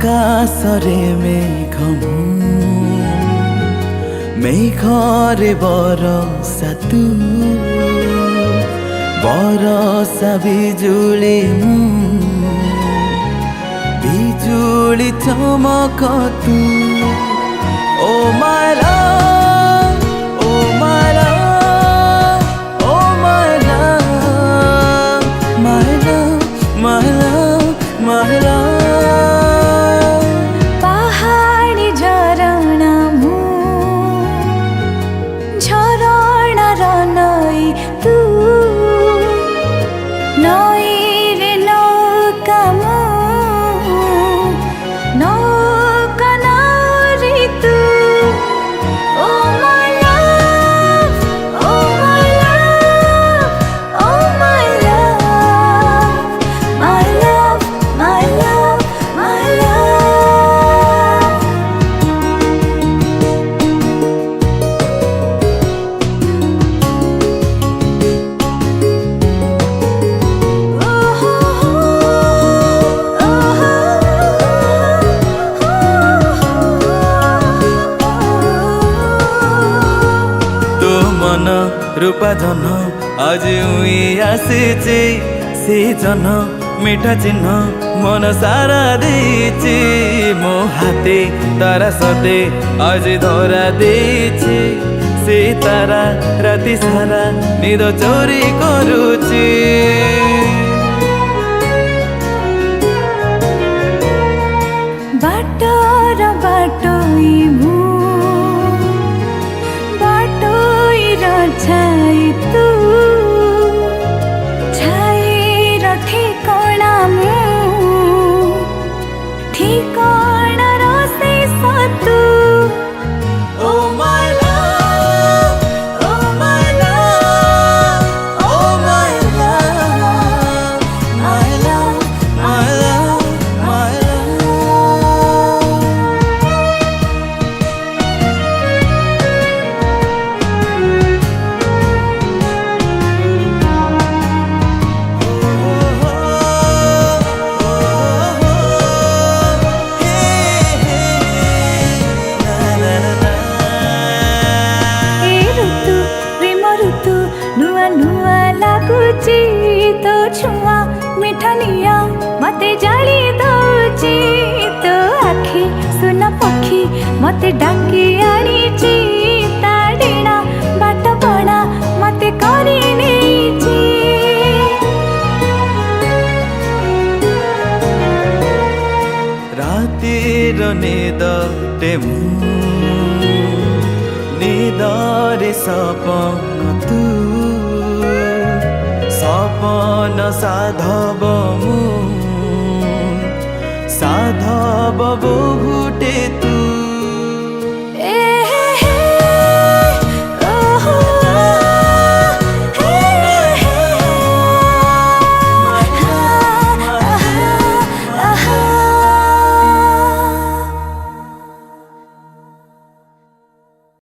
आकाशरे मेघरे बरसा तू बरसा बिजुली बिजुली चमक तू ओ my love oh my love oh my love my love my love my love पहाड़ी झरणा झरणा र नई तू नई रे नौका नौका नारी तू ओ my love oh my love oh my love my love my love my love मन रूपा जन आज उई आसीचे से जन मीठा चिन्ह मन सारा देचे मो हाथे तारा सते आज धरा देचे से तारा राति सारा निद चोरी करुचे बाटर बाटोई मु बाटोई र छाई तू छाई र ठिकाना मु ठिकाना र से सतु oh my love oh my love oh my love my love my love my love नुआ नुआ लागुची तो छुआ मिठनिया मते जाली दउची तो आखी सुन पखी मते डाकी आनीची ता डेणा बाट बणा मते करी नेची रातिर निद टेमु निदरे सपन तू सपन साधव मु साधव बहुटे तू